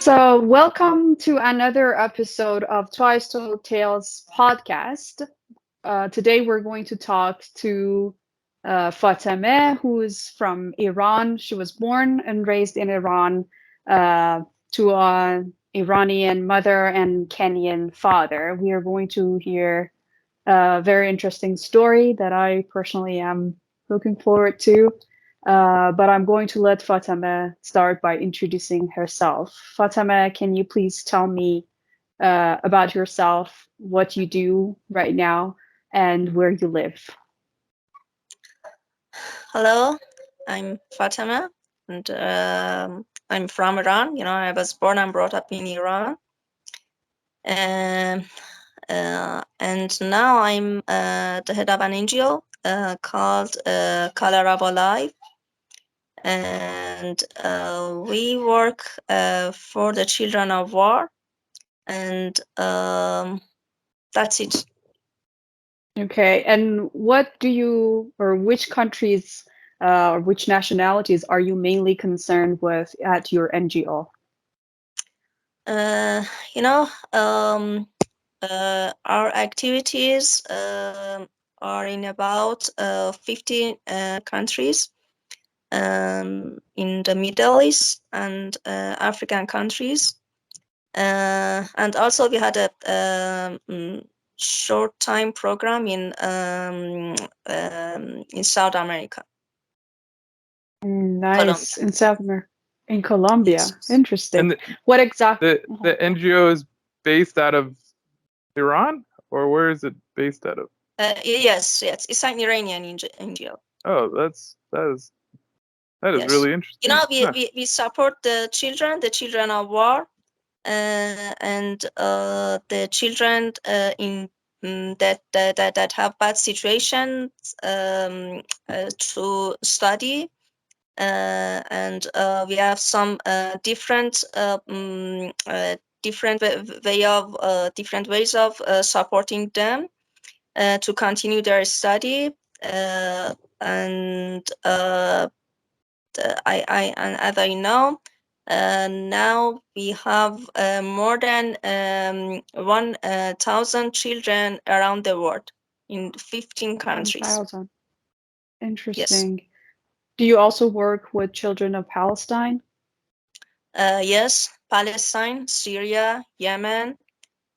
So, welcome to another episode of Twice Told Tales podcast. Today, we're going to talk to Fatemeh, who is from Iran. She was born and raised in Iran to an Iranian mother and Kenyan father. We are going to hear a very interesting story that I personally am looking forward to. But I'm going to let Fatemeh start by introducing herself. Fatemeh, can you please tell me about yourself, what you do right now, and where you live? Hello, I'm Fatemeh, and I'm from Iran. I was born and brought up in Iran. Um, and now I'm the head of an NGO called Color of Life. And we work for the children of war. And that's it. Okay, and what do you, or which countries, or which nationalities are you mainly concerned with at your NGO? Uh, you know, um, our activities are in about 15 countries in the Middle East and African countries. And also we had a short time program in South America, Nice. Colombia. In South America, in Colombia. Yes. Interesting. And What exact? the NGO is based out of Iran, or where is it based out of? Yes, it's an Iranian NGO. Oh, that is Yes. really interesting. We support the children of war, and the children that have bad situations to study, and we have some different different ways of supporting them to continue their study, and and as I know, now we have more than 1,000 children around the world in 15 countries. 1,000. Yes. Interesting. Do you also work with children of Palestine? Yes, Palestine, Syria, Yemen,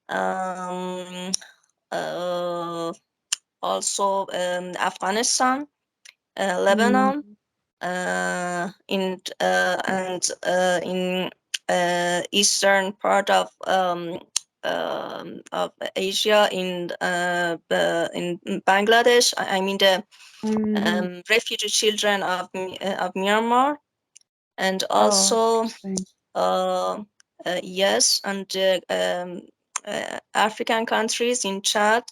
um, uh, also Afghanistan, Lebanon, in eastern part of Asia, in Bangladesh. I mean the refugee children of Myanmar, and also Interesting. yes, and African countries in Chad,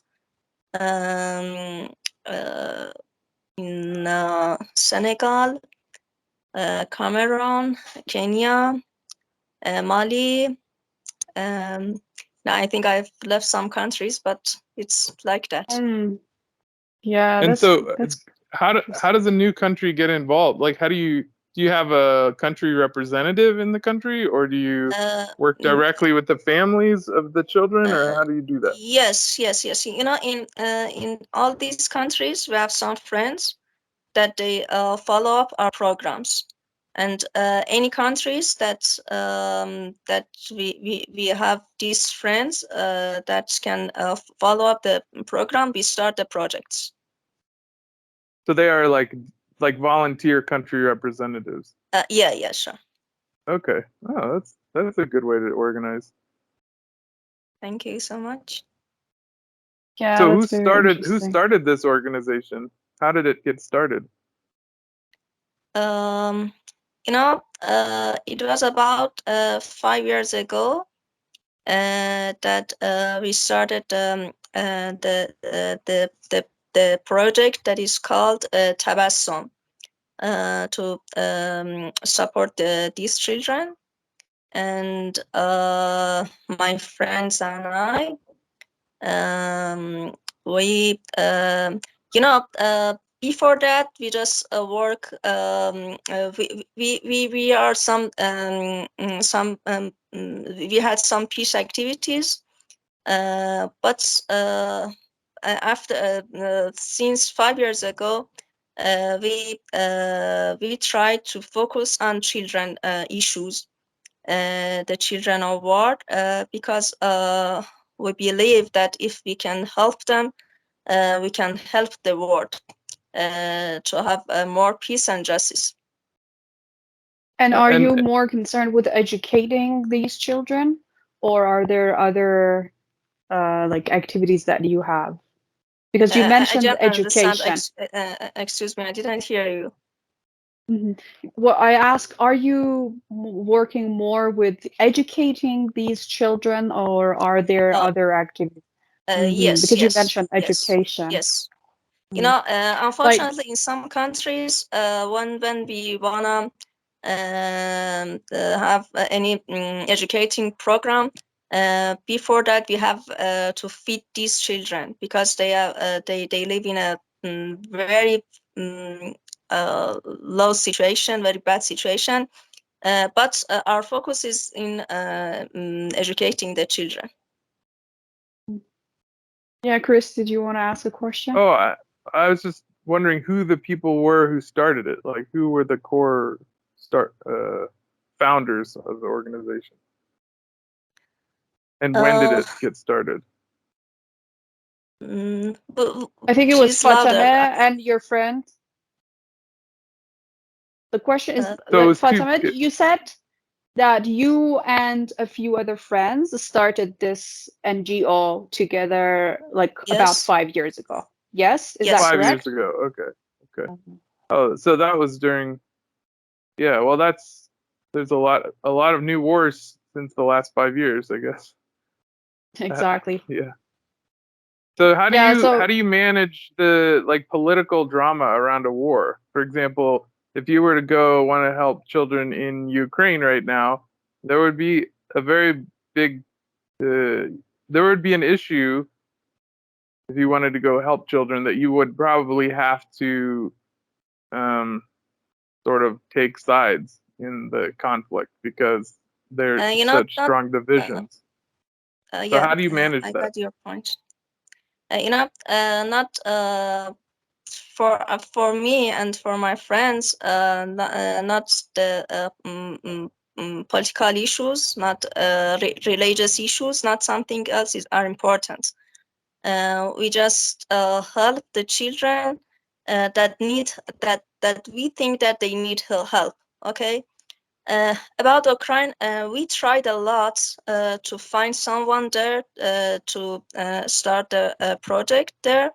um, uh, in Senegal, Cameroon, Kenya, Mali. I think I've left some countries, but it's like that. Yeah, And so, that's how does a new country get involved? Like, do you have a country representative in the country, or do you work directly with the families of the children, or how do you do that? Yes. In all these countries, we have some friends that they follow up our programs, and any countries that we have these friends that can follow up the program, we start the projects. So they are like volunteer country representatives. Yeah, sure. Okay. Oh, that's a good way to organize. Thank you so much. yeah, So that's very who interesting. started this organization? How did it get started? Um, it was about 5 years ago that we started the project that is called Tabassum to support these children. And my friends and I, we, before that, we just work. We are we had some peace activities, but after since 5 years ago, we try to focus on children issues, the children of war, because we believe that if we can help them, we can help the world to have more peace and justice. And are And you more concerned with educating these children, or are there other like activities that you have? Because you I mentioned don't understand. education. Excuse me, I didn't hear you. Well, I ask, are you working more with educating these children, or are there other activities? Yes, Because you yes, mentioned yes, education. yes. You Mm. know, Like, unfortunately, in some countries, when we wanna have any educating program, before that we have to feed these children, because they live in a very low situation, very bad situation. But our focus is in educating the children. yeah, Chris, did you want to ask a question? oh, I was just wondering who the people were who started it. Like, who were the core founders of the organization, and when did it get started? I think it was Please louder. Fatemeh and your friend. The question is, So it like, was two. Fatemeh, you said that you and a few other friends started this NGO together, like about Yes. 5 years ago. Yes, is that Yes. 5 years correct? ago. Okay. Mhm. Oh, so that was during. Yeah. Well, there's a lot of new wars since the last 5 years, I guess. Exactly. Yeah. So Yeah, how so do you manage the like political drama around a war? For example, if you were to go want to help children in Ukraine right now, there would be a very big there would be an issue if you wanted to go help children, that you would probably have to um, sort of take sides in the conflict because there's Not such strong divisions. So yeah. how do you manage I that? got your point. Not for me and for my friends, not the political issues, not religious issues, not something else are important. We just help the children that need that we think that they need help. Okay. About Ukraine, we tried a lot to find someone there to start a project there,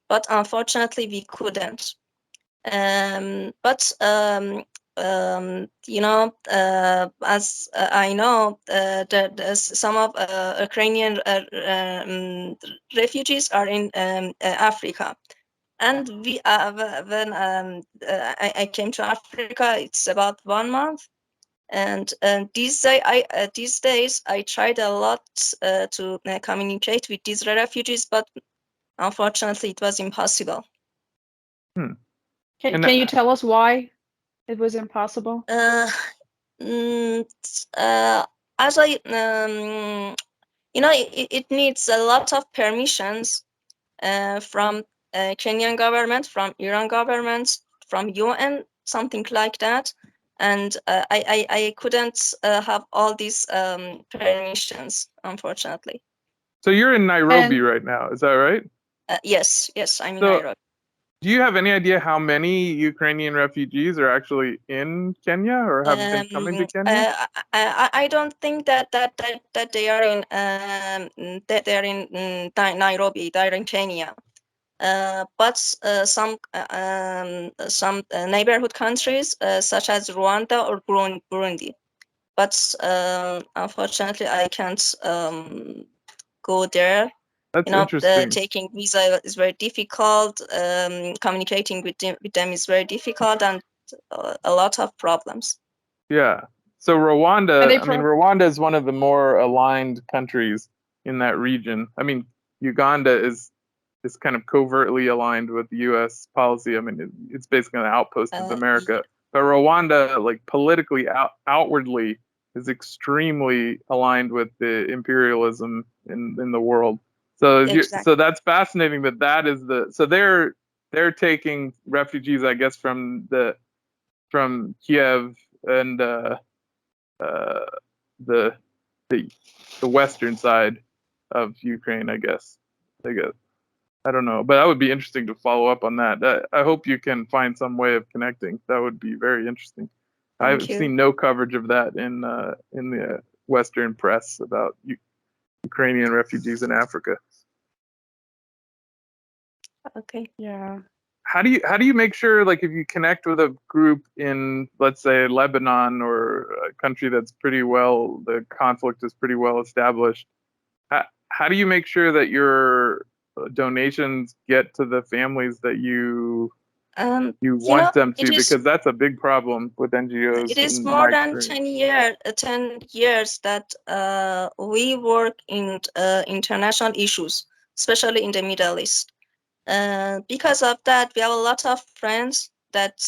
but unfortunately we couldn't. But as I know, there's some of Ukrainian refugees are in Africa, and we when I came to Africa, it's about 1 month. And these days I tried a lot to communicate with these refugees, but unfortunately it was impossible. Hmm. can, And can you tell us why it was impossible? Mm, as I it needs a lot of permissions from Kenyan government, from Iran government, from UN, something like that. And I couldn't have all these permissions, unfortunately. so you're in Nairobi And right now, is that right? Yes, I'm in So Nairobi. do you have any idea how many Ukrainian refugees are actually in Kenya or have been coming to Kenya? I don't think that they are in Nairobi, they're in Kenya. But some neighborhood countries such as Rwanda or Burundi. But unfortunately, I can't go there. That's interesting. Taking visa is very difficult. Communicating with them is very difficult, and a lot of problems. Yeah. So are they Rwanda is one of the more aligned countries in that region. I mean, Uganda is is kind of covertly aligned with U.S. policy. I mean, it's basically an outpost of America. But Rwanda, like politically outwardly, is extremely aligned with the imperialism in the world. So Exactly. so that's fascinating that is so they're taking refugees, I guess, from Kiev and the western side of Ukraine, I guess. I don't know, but that would be interesting to follow up on that. I hope you can find some way of connecting. That would be very interesting. I've seen no coverage of that in the Western press about Ukrainian refugees in Africa. Okay. Yeah. How do you make sure, like, if you connect with a group in, let's say, Lebanon or a country that's the conflict is pretty well established, how do you make sure that your donations get to the families that you want them to? Because that's a big problem with NGOs. It is more than 10 years that we work in international issues, especially in the Middle East. Because of that, we have a lot of friends that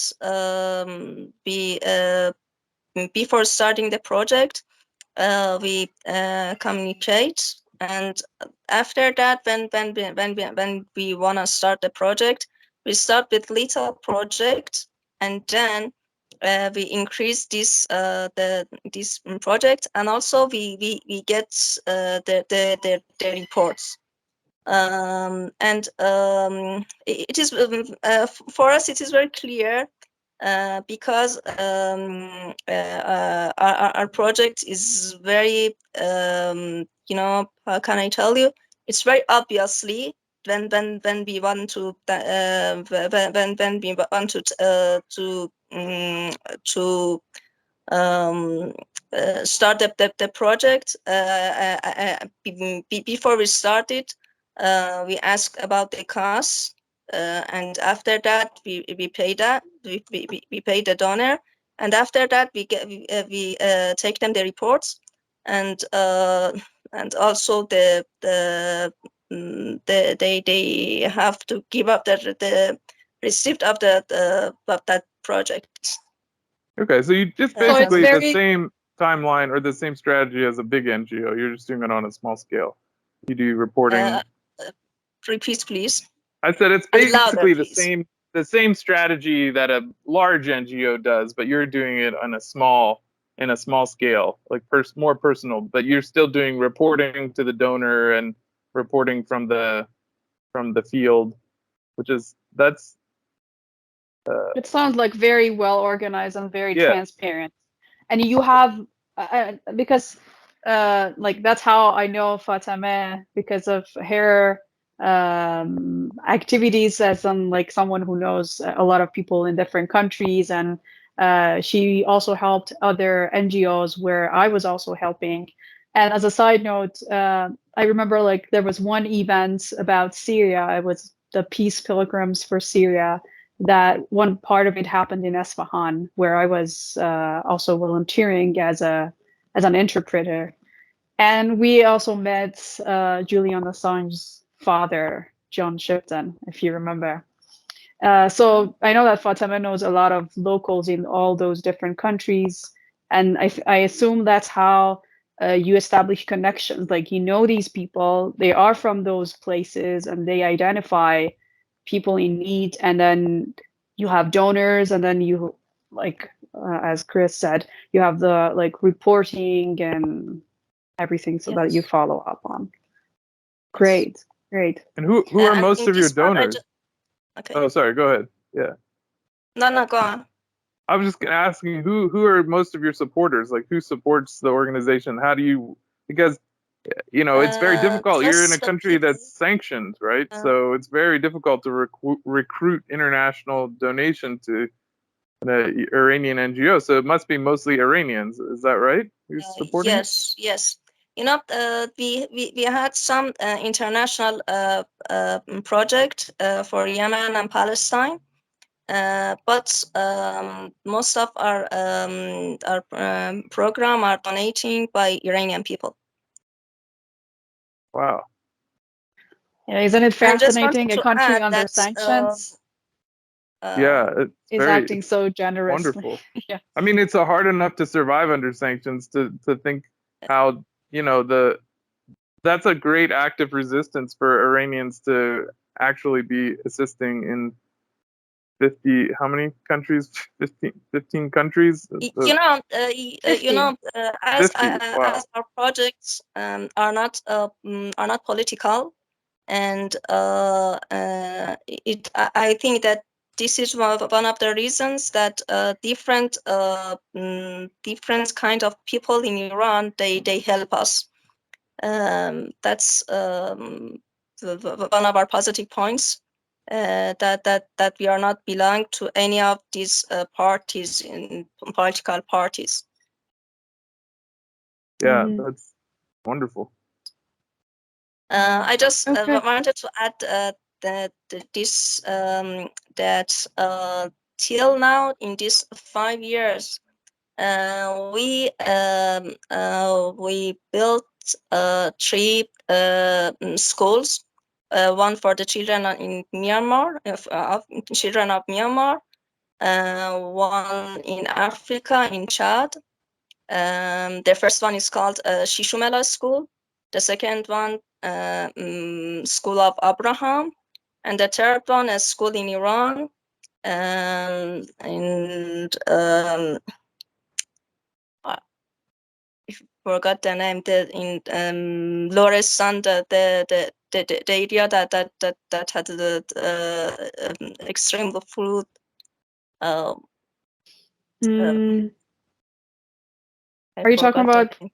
before starting the project, we communicate, and after that, when we want to start the project, we start with little project, and then we increase this project, and also we get the reports. And it is for us, it is very clear because our project is very how can I tell you, it's very obviously when we want to when we want to start the project. Before we started, we ask about the costs, and after that we pay that we pay the donor, and after that we take them the reports, and also they have to give up the receipt of that project. Okay, so you just basically the same timeline or the same strategy as a big NGO. You're just doing it on a small scale. You do reporting. Repeat, please. I said it's basically the same strategy that a large NGO does, but you're doing it on a small scale, like more personal. But you're still doing reporting to the donor and reporting from the field, which is it sounds like very well organized and very transparent. And you have because like that's how I know Fatemeh, because of her activities as someone who knows a lot of people in different countries, and she also helped other NGOs where I was also helping. And as a side note, I remember there was one event about Syria. It was the Peace Pilgrims for Syria. That one part of it happened in Esfahan, where I was also volunteering as an interpreter. And we also met Julian Assange's father, John Shipton, if you remember. So I know that Fatemeh knows a lot of locals in all those different countries. And I assume that's how you establish connections. Like, you know these people, they are from those places, and they identify people in need, and then you have donors, and then you as Chris said, you have the reporting and everything, so that you follow up on. Great. And who are most of your donors? Okay. Oh, sorry, go ahead. Yeah. No, go on. I was just asking who are most of your supporters? Like, who supports the organization? How do you, because it's very difficult. You're in a country that's sanctioned, right? So it's very difficult to recruit international donation to an Iranian NGO. So it must be mostly Iranians. Is that right? Who's supporting? Yes. We had some international project for Yemen and Palestine, but most of our program are donating by Iranian people. Wow. Yeah, isn't it And just wanted fascinating? A to country add under that sanctions Yeah, it's is very acting so generously. wonderful. Yeah. I mean, it's hard enough to survive under sanctions to think how, that's a great act of resistance for Iranians to actually be assisting in 50, how many countries? 15 countries? As 50, wow. as our projects are not political, and I think that this is one of the reasons that different kind of people in Iran, they help us. That's one of our positive points, that we are not belong to any of these parties, in political parties. Yeah, Mhm. that's wonderful. I just Okay. wanted to add that this that till now, in these 5 years, we built 3 schools. One for the children in Myanmar, of children of Myanmar. One in Africa, in Chad. The first one is called Shishumela School. The second one, School of Abraham. And the third one, a school in Iran. And I forgot the name. In Lorestan, the area that had the extreme food. Mm, I are you talking forgot the about name.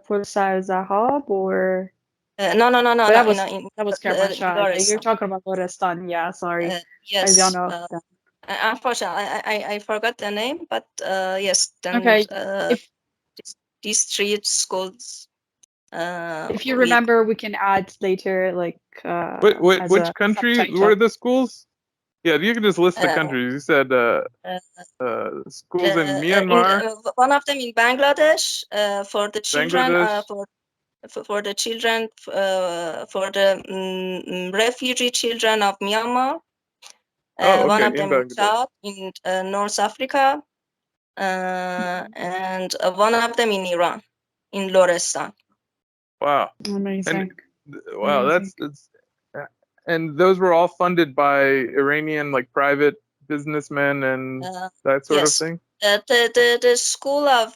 Port Said Zahab or? No, But that in was that was Kermanshah. Yeah, you're Lorestan. talking about Lorestan. Yeah, sorry, I don't Yes. know. Unfortunately, I forgot the name, but yes. Then Okay, if these 3 schools. if you With remember, we can add later, like as Which a country? What subtitle. are the schools? Yeah, you can just list the uh, countries. You said uh, schools in in Myanmar, one of them in Bangladesh, for the children, Bangladesh. for the children, for the refugee children of Myanmar. Oh, One okay, of in them in Bangladesh. Chad, in North Africa, and one of them in Iran, in Lorestan. Wow. And Amazing, wow, amazing. that's and those were all funded by Iranian like private businessmen and that sort of Yes. thing. The school of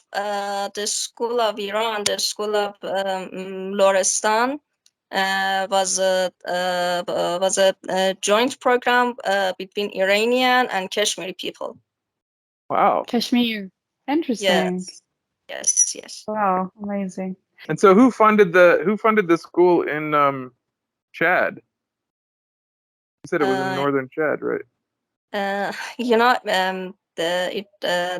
Iran, the school of Lorestan, was a joint program between Iranian and Kashmiri people. Wow. Kashmir, interesting. Yes. Wow, amazing. And so who funded the school in Chad? You said it was in Uh, northern Chad, right?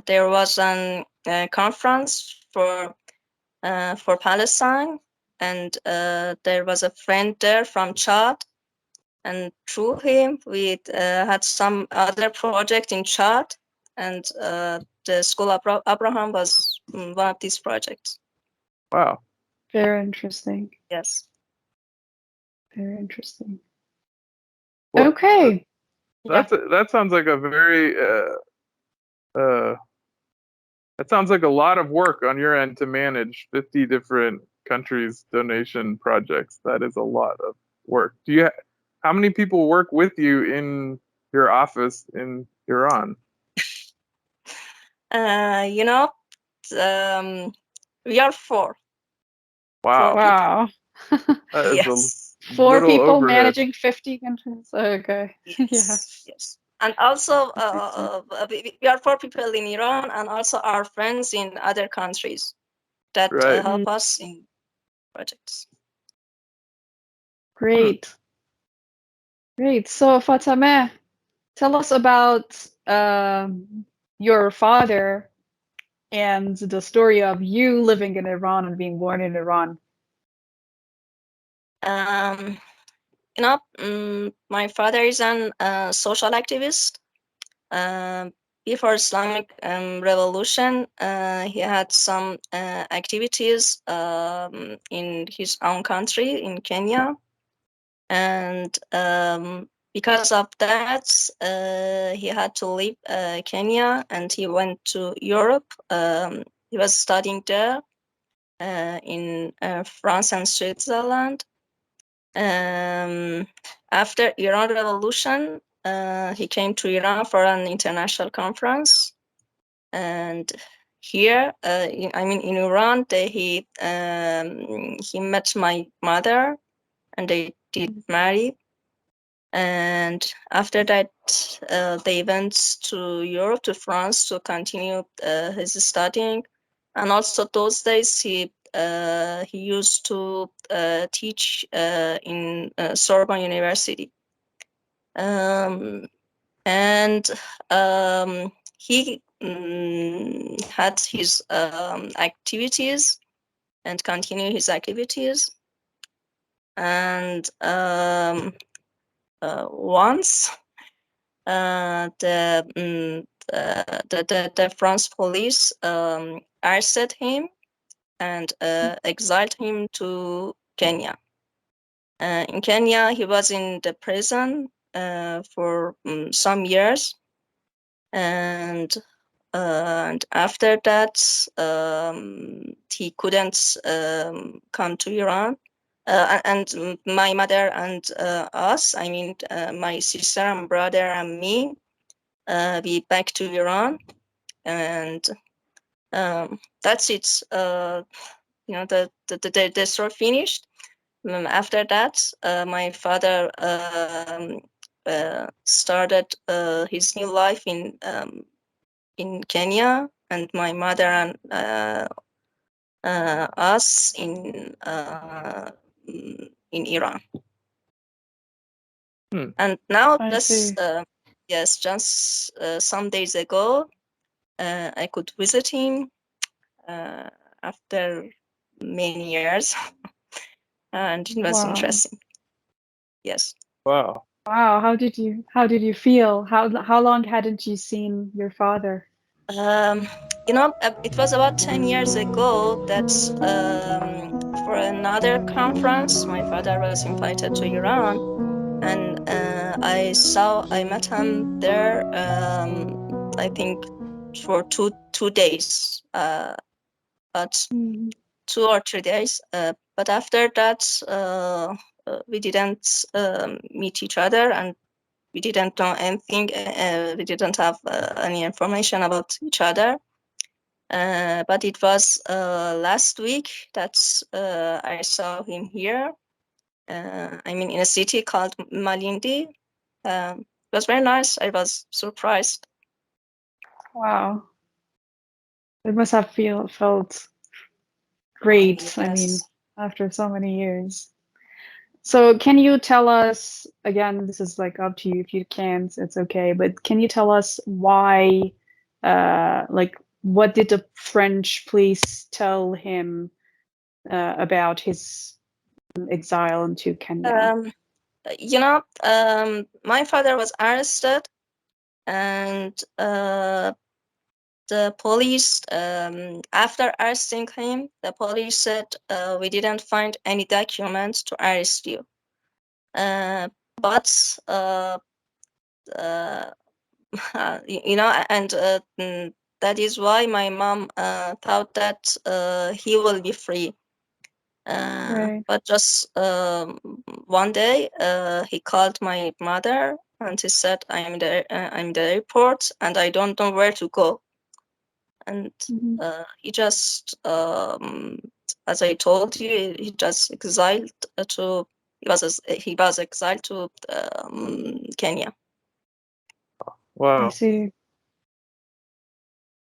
there was an conference for Palestine, and there was a friend there from Chad, and through him we had some other project in Chad, and the School of Abraham was one of these projects. Wow. Very interesting. Yes. Very interesting. Well, Okay. that sounds like a very uh that sounds like a lot of work on your end to manage 50 different countries' donation projects. That is a lot of work. How many people work with you in your office in Iran? You know, we are 4 Wow, people. Wow. that is a Yes. 4 little people overhead. managing 50 countries. Okay. Yeah. Yes. And also, Interesting. we are 4 people in Iran, and also our friends in other countries that Right. Mm, help us in projects. Hmm. great. Great. So, Fatemeh, tell us about your father and the story of you living in Iran and being born in Iran. Um, my father is an social activist. Um, Before Islamic revolution, he had some activities in his own country, in Kenya. and because of that, he had to leave Kenya, and he went to Europe. He was studying there in France and Switzerland. After Iran Revolution, he came to Iran for an international conference, and here, in Iran, he met my mother, and they did marry. And after that, they went to Europe, to France, to continue his studying. And also those days, he used to teach in Sorbonne University. And he had his activities and continue his activities. And once the France police arrested him and exiled him to Kenya. In Kenya, he was in the prison for some years, and after that, he couldn't come to Iran. And my mother and us, my sister and brother and me, we back to Iran, and that's it. The story finished. After that, my father started his new life in Kenya, and my mother and us in Iran. And now, just some days ago, I could visit him after many years, and it was interesting. Yes. Wow. Wow. How did you feel? How long hadn't you seen your father? It was about 10 years ago that for another conference, my father was invited to Iran, and I met him there. I think for two days, but 2 or 3 days. But after that, we didn't meet each other, and we didn't know anything. We didn't have any information about each other. But it was last week that I saw him here. In a city called Malindi. It was very nice. I was surprised. Wow. It must have felt great. Yes. After so many years. So can you tell us, again, this is like up to you, if you can't, it's okay, but can you tell us why, what did the French police tell him about his exile into Kenya? My father was arrested, and the police, after arresting him, the police said, we didn't find any documents to arrest you. But and that is why my mom thought that he will be free. Right. But just one day, he called my mother, and he said, I'm the airport, and I don't know where to go. And he just, as I told you, he just exiled to. He was exiled to Kenya. Wow. I see.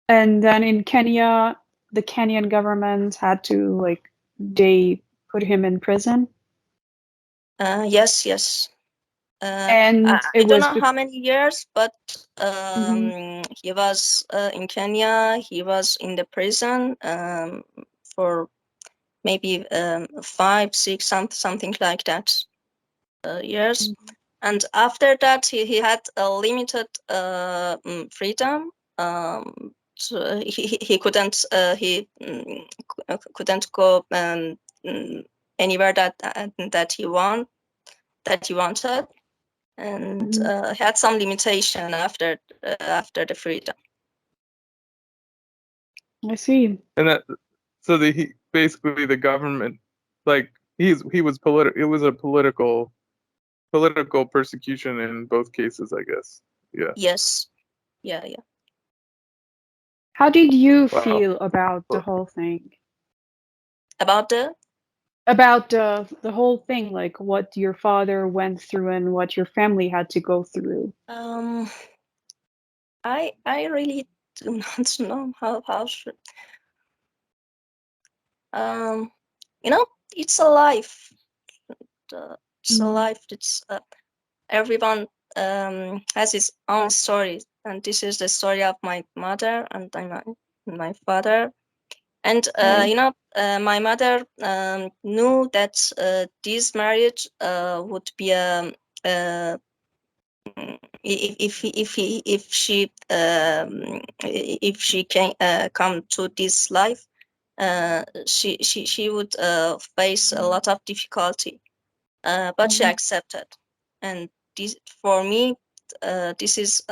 And then in Kenya, the Kenyan government had to they put him in prison. Yes. And I it don't was know how many years, but he was in Kenya. He was in the prison for maybe 5, 6, something like that years. And after that, he had a limited freedom. So he couldn't couldn't go anywhere that he want. that he wanted, and Mhm. had some limitation after the freedom. I see. And that so he basically the government, like he was political. It was a political persecution in both cases, I guess. Yeah. Yes, yeah. How did you Wow. feel about the whole thing? About the About the whole thing, like what your father went through and what your family had to go through. I really do not know how should it's a life. It's a Mhm. life. It's everyone has his own story, and this is the story of my mother and my father. And Right. my mother knew that this marriage would be a if she can come to this life, she would face a lot of difficulty, but she Mhm. accepted. And this for me, this is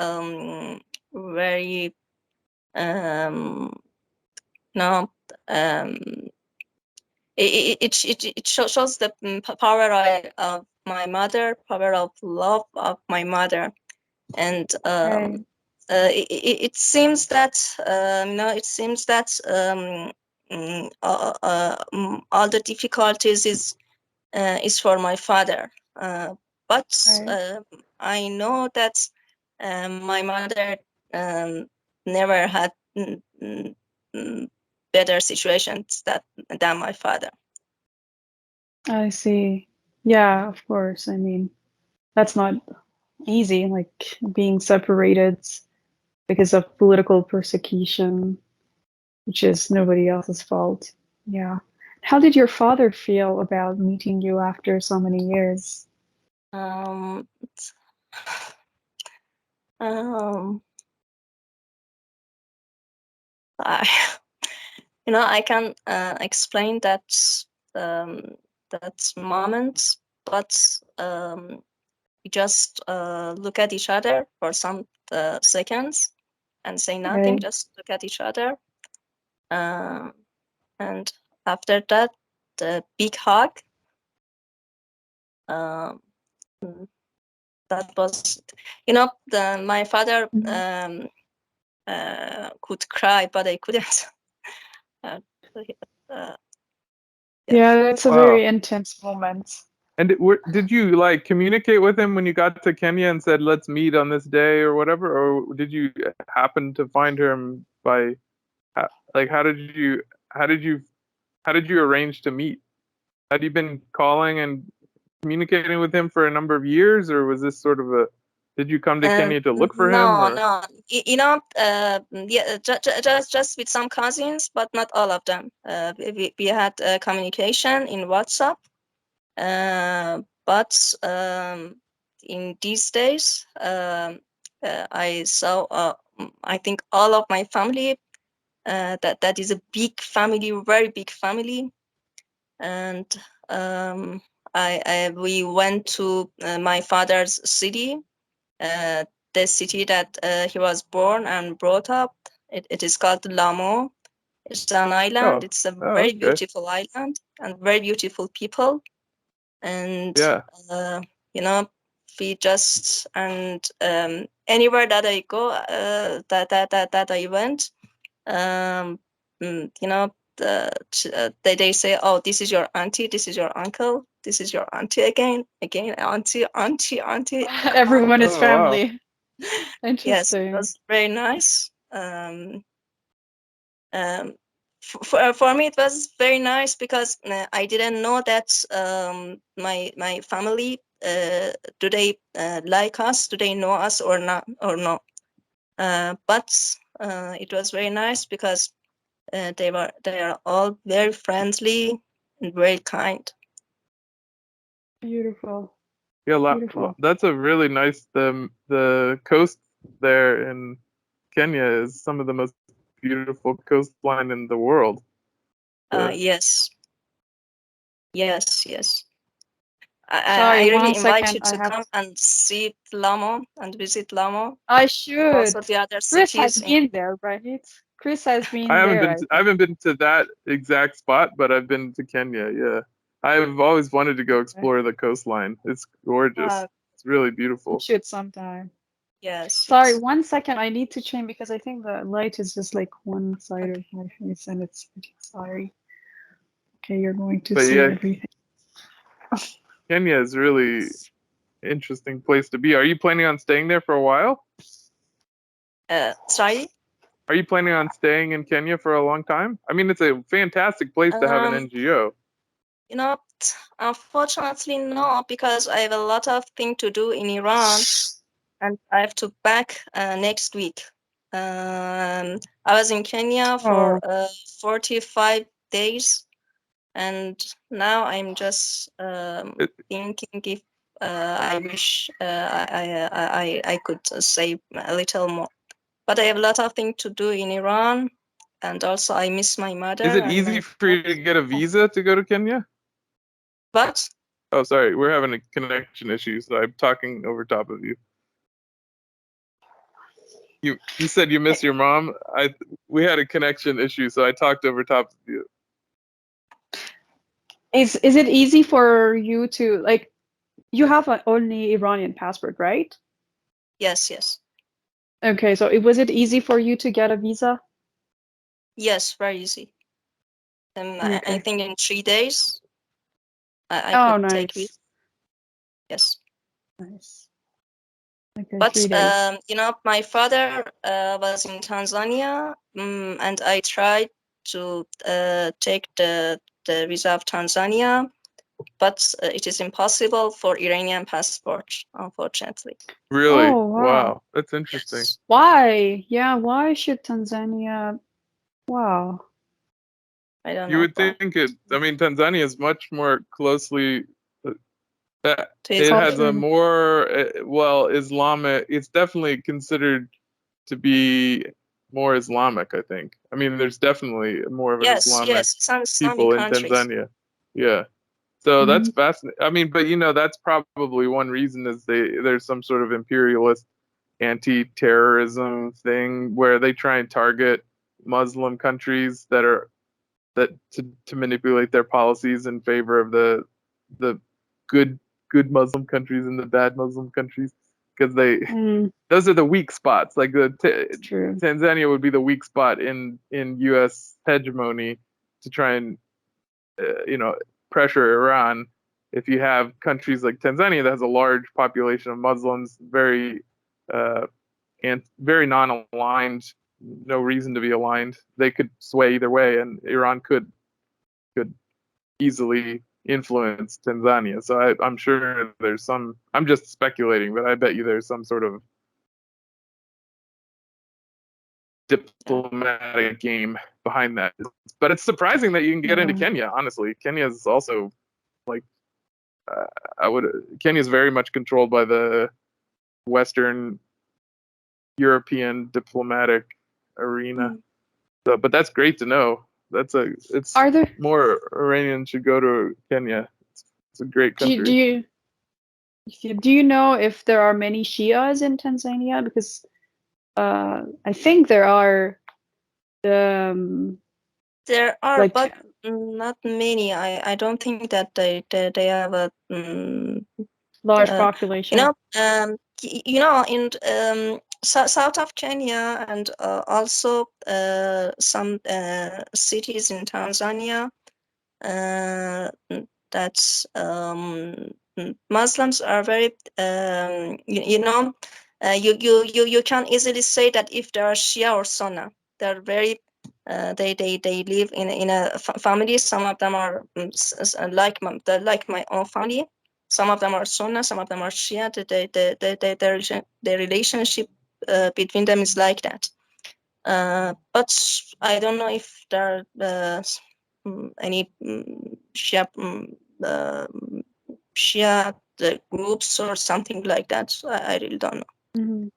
very um, no um, shows the power of my mother, power of love of my mother. And Right. it seems that it seems that all the difficulties is for my father, but Right. I know that my mother um, never had mm, better situations than my father. I see. Yeah, of course. I mean, that's not easy, like being separated because of political persecution, which is nobody else's fault. Yeah. How did your father feel about meeting you after so many years? Um, um, I, I can explain um, that moment, but we just look at each other for some seconds and say nothing, Right. just look at each other. Um, and after that, the big hug. Um, that was, my father Mhm. could cry, but I couldn't. uh, uh, yeah. Yeah, that's a Wow. very intense moment. And did you like communicate with him when you got to Kenya and said let's meet on this day or whatever, or did you happen to find him by like how did you how did you arrange to meet? Had you been calling and communicating with him for a number of years, or was this sort of a did you come to Kenya to look for him No, or no. Yeah, just with some cousins, but not all of them. We had communication in WhatsApp, but in these days, I saw. I think all of my family. That is a big family, very big family, and we went to my father's city, uh, the city that he was born and brought up. It is called Lamo. It's an island. oh It's a oh very okay beautiful island and very beautiful people. And yeah uh, you know, we just and anywhere that I go, that I went, um, they say, oh, this is your auntie, this is your uncle, this is your auntie again, auntie. Everyone is oh wow family. Yes, it Interesting. was very nice. Um, for me, it was very nice because I didn't know that my family do they like us, do they know us or not or no. But it was very nice because they are all very friendly and very kind. Beautiful. yeah Beautiful. that's a really nice the coast there in Kenya is some of the most beautiful coastline in the world. Yes, yes, yes. Sorry, I really one invite second. you I to have. come and see Lamo and visit Lamo. I And should. also the other Chris has cities. been there, right? Chris has been I haven't there. been. I haven't been to that exact spot, but I've been to Kenya. Yeah, I've always wanted to go explore the coastline. It's gorgeous. It's really beautiful. Should sometime. Yes. Sorry, yes. 1 second. I need to change because I think the light is just like one side of my face, and it's sorry. Okay, you're going to But see yeah, everything. Kenya is really interesting place to be. Are you planning on staying there for a while? Sorry. Are you planning on staying in Kenya for a long time? I mean, it's a fantastic place to have an NGO. You know, unfortunately, no, because I have a lot of things to do in Iran, and I have to back next week. I was in Kenya for 45 days, and now I'm just thinking if I wish I could save a little more. But I have a lot of things to do in Iran, and also I miss my mother. Is it and easy for you to get a visa to go to Kenya? But Oh, sorry, we're having a connection issue, so I'm talking over top of you. You said you miss your mom. We had a connection issue, so I talked over top of you. Is it easy for you to like? You have an only Iranian passport, right? yes, yes. Okay, so was it easy for you to get a visa? Yes, very easy. I Okay. think in 3 days I Oh, could take nice. it. Yes. Nice. Okay, But 3 days. you know, my father was in Tanzania, and I tried to take the visa of Tanzania, but it is impossible for Iranian passport, unfortunately. Really? Oh, wow. Wow, that's interesting. Yes. Why? Yeah, why should Tanzania? Wow. I don't You know would why. think it. I mean, Tanzania is much more closely. It Islam. has a Culture. more well Islamic. It's definitely considered to be more Islamic. I think. I mean, there's definitely more of an Yes, Islamic yes, some Islamic people in countries. Tanzania. Yeah. So that's Mhm. fascinating. I mean, but you know, that's probably one reason is there's some sort of imperialist anti-terrorism thing where they try and target Muslim countries that to manipulate their policies in favor of the good Muslim countries and the bad Muslim countries because those are the weak spots. Like True. Tanzania would be the weak spot in U.S. hegemony to try and you know pressure Iran. If you have countries like Tanzania that has a large population of Muslims, very and very non-aligned, no reason to be aligned, they could sway either way, and Iran could easily influence Tanzania. So I'm sure there's some. I'm just speculating, but I bet you there's some sort of diplomatic game behind that. But it's surprising that you can get into Kenya. Honestly, Kenya is also like Kenya is very much controlled by the Western European diplomatic arena. So, but that's great to know. It's Are there? more Iranians should go to Kenya. It's a great Do country. you know if there are many Shias in Tanzania? Because I think there are. There are, Like but not many. I don't think that they have a large you population. know you know in south of Kenya and also some cities in Tanzania that's Muslims are very you know you can easily say that if they are Shia or Sunni, they're very they live in a family. Some of them are like my own family. Some of them are Sunni, some of them are Shia. Their relationship between them is like that. But I don't know if there are any Shia Shia groups or something like that. I really don't know. Mm-hmm.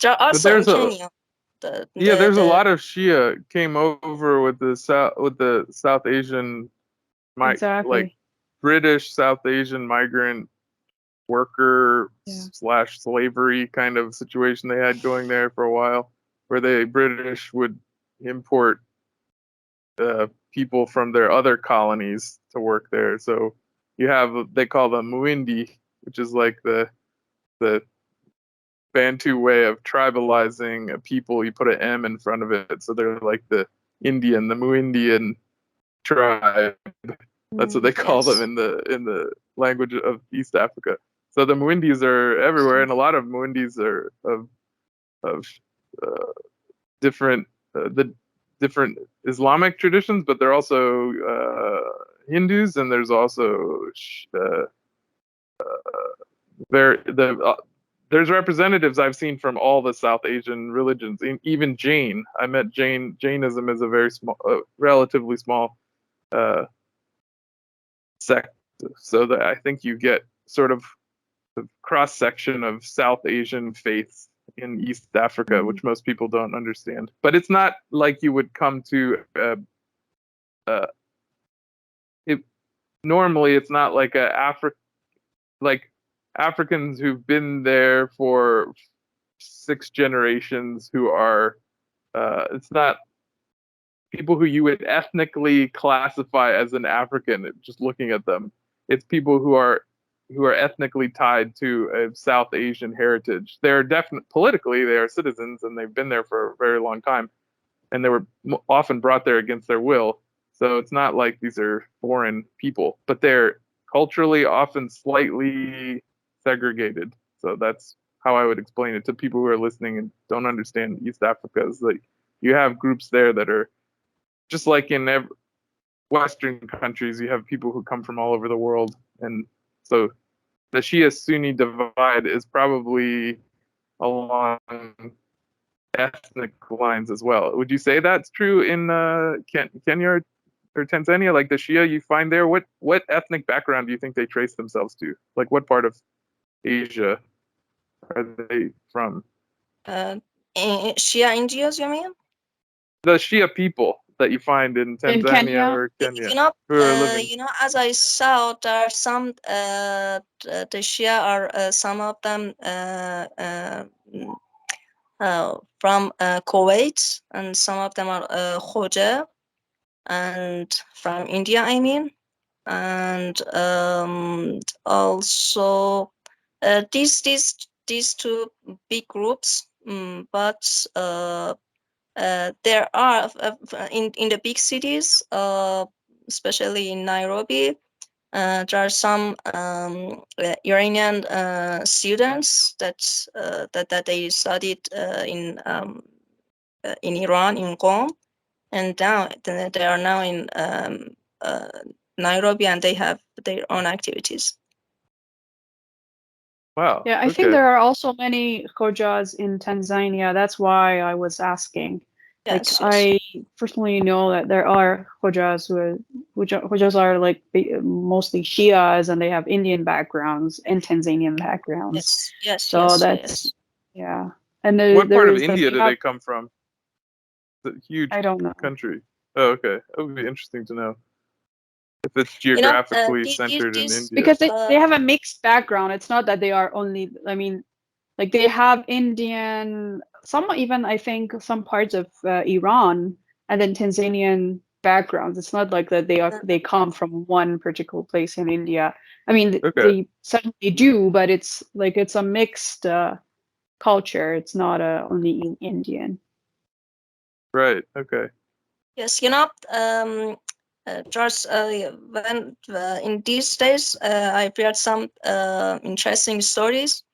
There are But also in there's a Kenya. there's a lot of Shia came over with the South Asian like Exactly. British South Asian migrant worker / slavery kind of situation they had going there for a while, where the British would import people from their other colonies to work there. So you have, they call them Muindi, which is like the Bantu way of tribalizing a people. You put an M in front of it, so they're like the Muindian tribe. That's what they call them in the language of East Africa. So the Muindis are everywhere, and a lot of Muindis are of different different Islamic traditions, but they're also Hindus, and there's also there's representatives I've seen from all the South Asian religions, even Jain. I met Jain. Jainism is a very small, relatively small sect, so that I think you get sort of the cross section of South Asian faiths in East Africa, which most people don't understand. But it's not like you would come to. Normally, it's not like Africans who've been there for 6 generations who are. It's not people who you would ethnically classify as an African. Just looking at them, it's people who are ethnically tied to a South Asian heritage. They're definitely politically they are citizens, and they've been there for a very long time, and they were often brought there against their will. So it's not like these are foreign people, but they're culturally often slightly segregated. So that's how I would explain it to people who are listening and don't understand East Africa. Is like you have groups there that are just like in Western countries, you have people who come from all over the world, and so the Shia-Sunni divide is probably along ethnic lines as well. Would you say that's true in Kenya or Tanzania? Like the Shia you find there, what ethnic background do you think they trace themselves to? Like what part of Asia are they from? Shia Indians, you mean? The Shia people that you find in Tanzania or Kenya who are living. As I saw, there are some the Shia are some of them from Kuwait, and some of them are Khoja, and from India, I mean, and also these two big groups, but there are in the big cities, especially in Nairobi. There are some Iranian students that they studied in Iran, in Qom, and now they are now in Nairobi, and they have their own activities. Wow. Yeah, I think there are also many Khojas in Tanzania. That's why I was asking. Yes, I personally know that there are Khojas Khojas are like mostly Shias, and they have Indian backgrounds and Tanzanian backgrounds. Yes. So that's yeah. And what part of is India do they come from? It's a huge I don't know. country. Oh, okay. That would be interesting to know if it's geographically centered in India. Because they have a mixed background. It's not that they are only, I mean, like they have Indian, some even I think some parts of Iran, and then Tanzanian backgrounds. It's not like that they come from one particular place in India. I mean, they certainly do, but it's a mixed culture. It's not only Indian. Right. Okay. Yes, George, when in these days, I've heard some interesting stories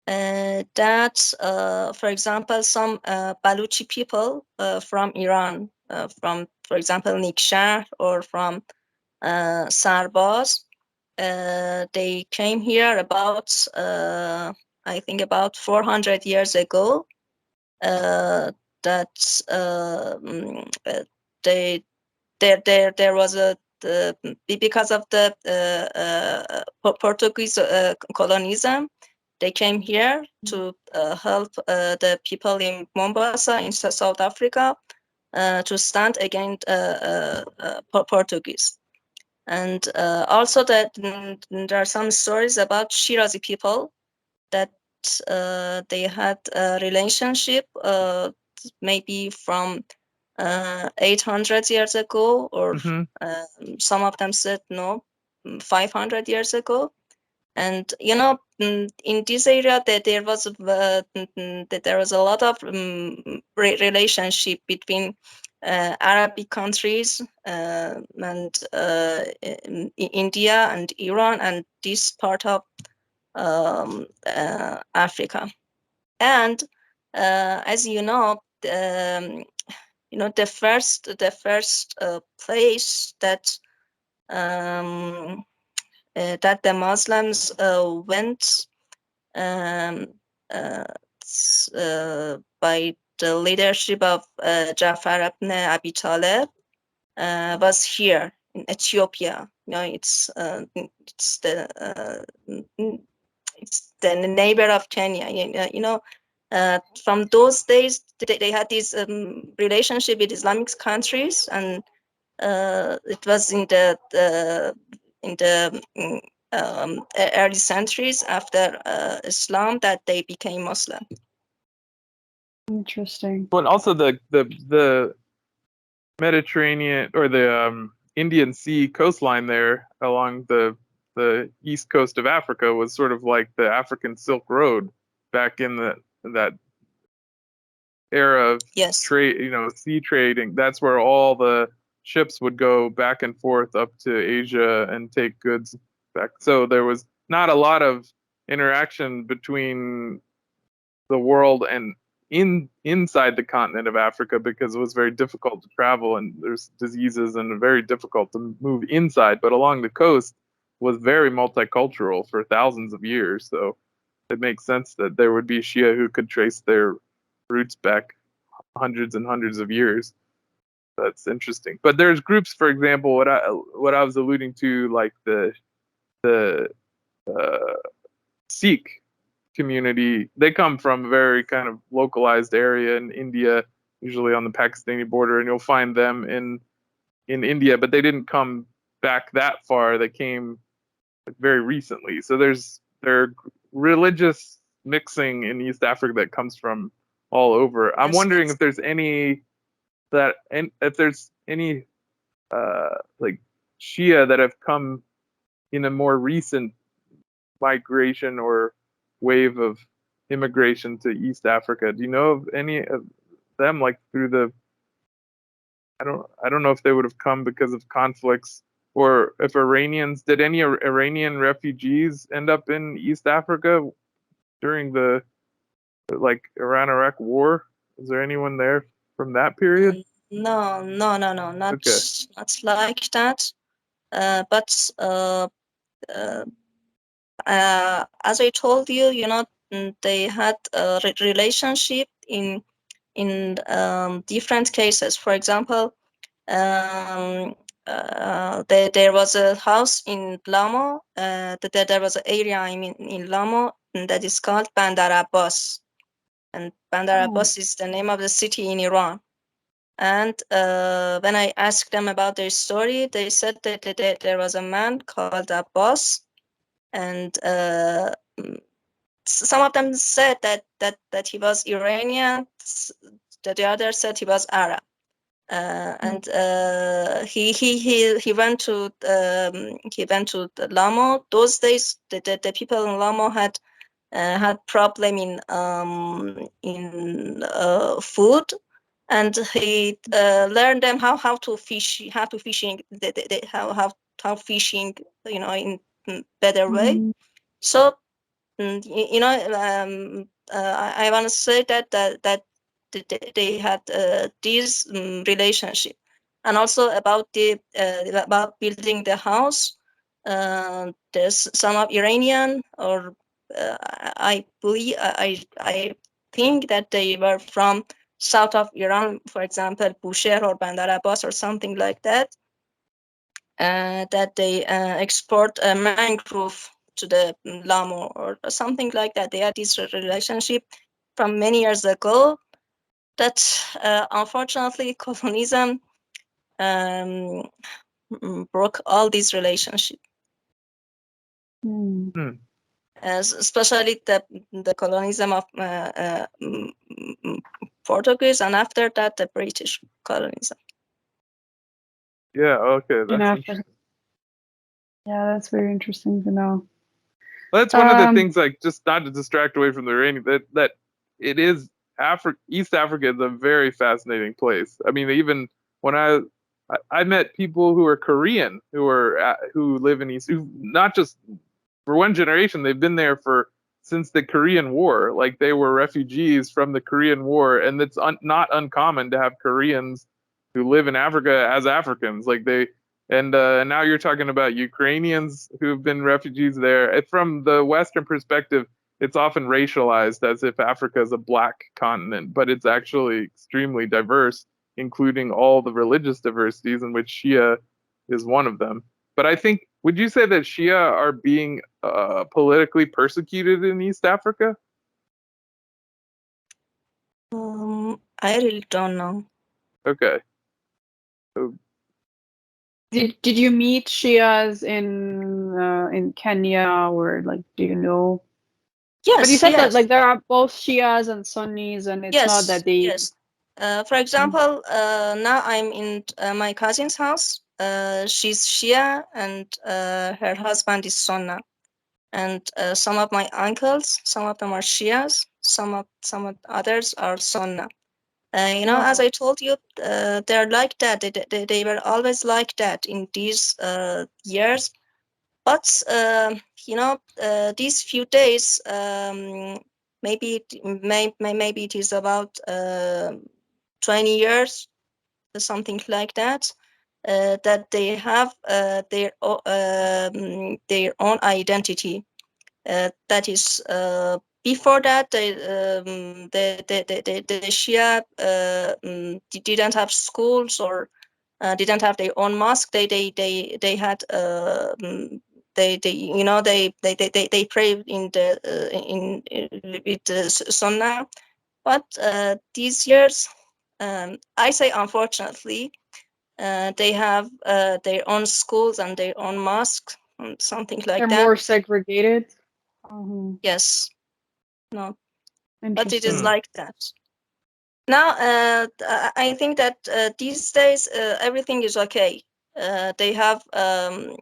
that, for example, some Baluchi people from Iran, from, for example, Nikshar or from Sarbaz, they came here about, I think, about 400 years ago. That there was because of the Portuguese colonialism, they came here to help the people in Mombasa in South Africa to stand against Portuguese. And also that there are some stories about Shirazi people that they had a relationship maybe from 800 years ago, or some of them said no, 500 years ago. And in this area that there was a lot of relationship between Arabic countries and India and Iran and this part of Africa. And as you know, the first place that that the Muslims went by the leadership of Jafar ibn Abi Talib was here in Ethiopia. It's the neighbor of Kenya. From those days, they had this relationship with Islamic countries, and it was in the early centuries after Islam that they became Muslim. Interesting. Well, and also the Mediterranean or the Indian Sea coastline there along the east coast of Africa was sort of like the African Silk Road back in that era of trade, sea trading. That's where all the ships would go back and forth up to Asia and take goods back. So there was not a lot of interaction between the world and inside the continent of Africa, because it was very difficult to travel and there's diseases and very difficult to move inside. But along the coast was very multicultural for thousands of years. So it makes sense that there would be Shia who could trace their roots back hundreds and hundreds of years. That's interesting. But there's groups, for example, what I was alluding to, like the Sikh community. They come from a very kind of localized area in India, usually on the Pakistani border, and you'll find them in India, but they didn't come back that far. They came very recently. So there's religious mixing in East Africa that comes from all over. I'm wondering if there's any like Shia that have come in a more recent migration or wave of immigration to East Africa. Do you know of any of them, like through the I don't know if they would have come because of conflicts, or if did any Iranian refugees end up in East Africa during the Iran-Iraq war? Is there anyone there from that period? No, not like that. But as I told you, they had a relationship in different cases. For example, there was a house in Lamo. There was an area in Lamo that is called Bandar Abbas, and Bandar Abbas is the name of the city in Iran. And when I asked them about their story, they said that there was a man called Abbas, and some of them said that he was Iranian. The other said he was Arab. And he went to Lamo. Those days, the people in Lamo had problem in food, and he learned them how to fish, how fishing in better way. So I want to say that they had this relationship. And also about building the house, there's some of Iranian, or I think that they were from south of Iran, for example, Bushehr or Bandar Abbas or something like that, that they export mangrove to the Lamo or something like that. They had this relationship from many years ago. That unfortunately, colonialism broke all these relationships. As especially the colonialism of Portuguese, and after that the British colonialism. Yeah. Okay. In That's Africa. Yeah, that's very interesting to know. Well, that's one of the things, like, just not to distract away from the Iranian, that it is East Africa is a very fascinating place. I mean, even when I met people who are Korean who live in East, who not just for one generation, they've been there since the Korean War. Like, they were refugees from the Korean War, and it's not uncommon to have Koreans who live in Africa as Africans. Like, and now you're talking about Ukrainians who've been refugees there. From the Western perspective, it's often racialized as if Africa is a black continent, but it's actually extremely diverse, including all the religious diversities, in which Shia is one of them. But I think, would you say that Shia are being politically persecuted in East Africa? I really don't know. Okay. Did you meet Shias in Kenya, or like, do you know? Yes, but you said that yes. like there are both Shias and Sunnis, and it's not that they. Yes. For example, now I'm in my cousin's house. She's Shia, and her husband is Sunni. And some of my uncles, some of them are Shias, some of others are Sunni. As I told you, they're like that. They were always like that in these years. But these few days, maybe it is about 20 years, something like that. That they have their own identity. That is, before that, the Shia didn't have schools, or didn't have their own mosque. They had they prayed in the with the Sunnah. But these years, I say unfortunately, they have their own schools and their own mosques, and something like They're that. more segregated. Yes. No. But it is Interesting. like that. Now, I think that these days everything is okay. They have a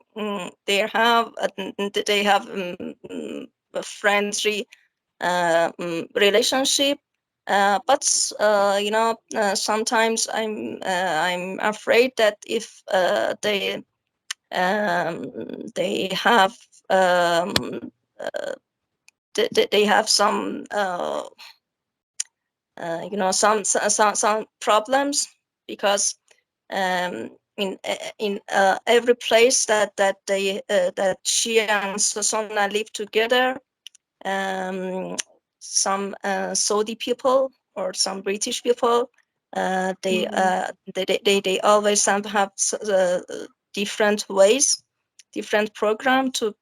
friendly relationship, but sometimes I'm afraid that if they have they have some some problems, because in every place that Shia and Sunni live together, some Saudi people or some British people, they always have different ways, different program to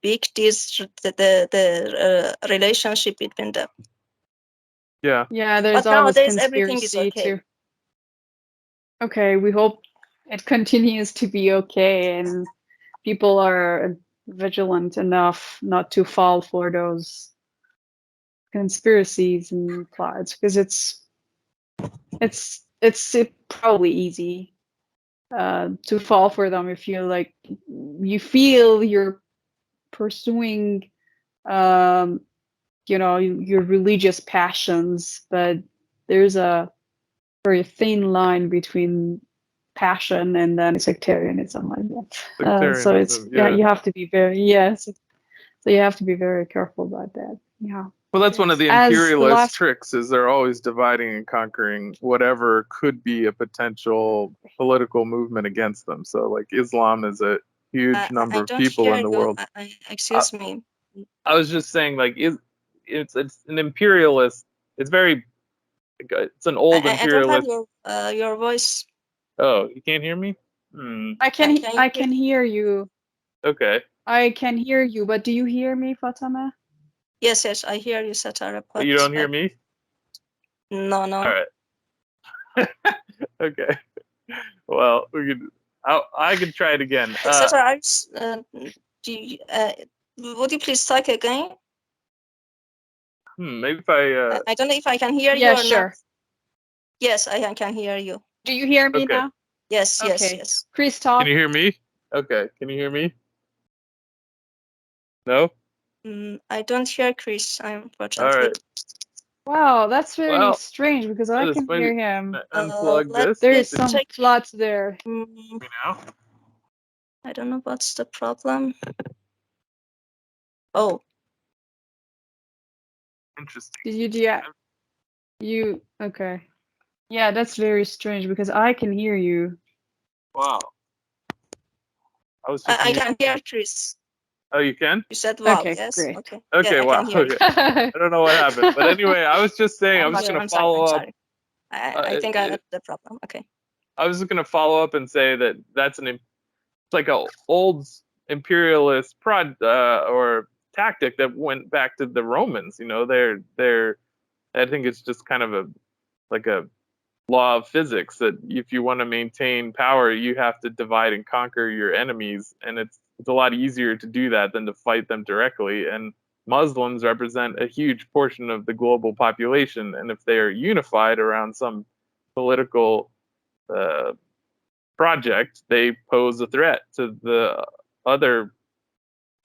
make this the relationship between them. Yeah. Yeah, there's But always nowadays everything is conspiracy okay. too. Okay, we hope it continues to be okay, and people are vigilant enough not to fall for those conspiracies and plots, because it's probably easy to fall for them if you feel you're pursuing your religious passions, but there's a very thin line between passion and then sectarianism, like that. So it's you have to be so you have to be very careful about that. Yeah. Well, that's one of the As the imperialist last- tricks, is they're always dividing and conquering whatever could be a potential political movement against them. So, like, Islam is a huge number I of don't people hear in the you. world. Excuse me. I was just saying, like, it's an imperialist. It's an old I don't have imperialist. your voice. Oh, you can't hear me? I Can you can hear you. Okay. I can hear you, but do you hear me, Fatemeh? Yes, I hear you, Satara. But you don't hear me? No. All right. Okay. Well, we could I can try it again. Etc. Would you please talk again? Maybe if I. I don't know if I can hear you Yeah, or sure. not. Yes, I can hear you. Do you hear me Okay. now? Yes, yes, Okay. yes. Chris, talk. Can you hear me? Okay. Can you hear me? No. I don't hear Chris, All unfortunately. right. Wow, that's very Well, strange because I this can might hear him. unplug Let this. There me is some check. floods there. Me now. I don't know what's the problem. Oh, Interesting. Did you okay. Yeah, that's very strange because I can hear you. Wow. I was just I muted. can hear Chris. Oh, you can? You said wow, Okay, yes? great. Okay. Okay. Yeah, I Wow. can hear you. Okay. I don't know what happened, but anyway, I was just saying I I'm was just sorry, gonna I'm sorry, follow I'm up. sorry. I think I had the problem. Okay. I was just gonna follow up and say that it's like a old imperialist or tactic that went back to the Romans. You know, they're I think it's just kind of like a law of physics that if you want to maintain power, you have to divide and conquer your enemies, and it's a lot easier to do that than to fight them directly. And Muslims represent a huge portion of the global population, and if they are unified around some political uh, project, they pose a threat to the other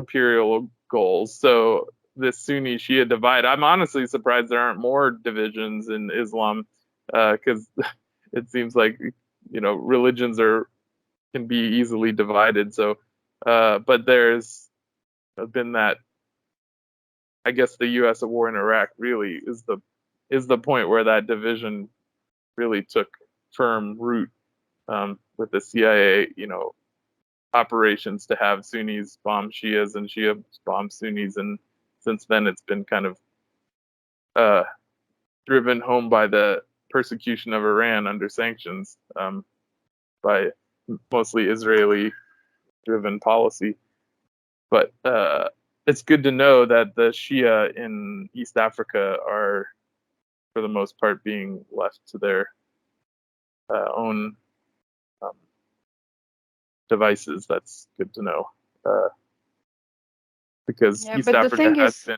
imperial goals. So this Sunni Shia divide, I'm honestly surprised there aren't more divisions in Islam, because it seems like religions can be easily divided. So, but there's been that. I guess the U.S. war in Iraq really is the point where that division really took firm root, with the CIA, operations to have Sunnis bomb Shias and Shia bomb Sunnis, and since then it's been kind of uh, driven home by the persecution of Iran under sanctions, by mostly Israeli-driven policy. But it's good to know that the Shia in East Africa are, for the most part, being left to their own um, devices. That's good to know. Because Yeah, East but the Africa thing is,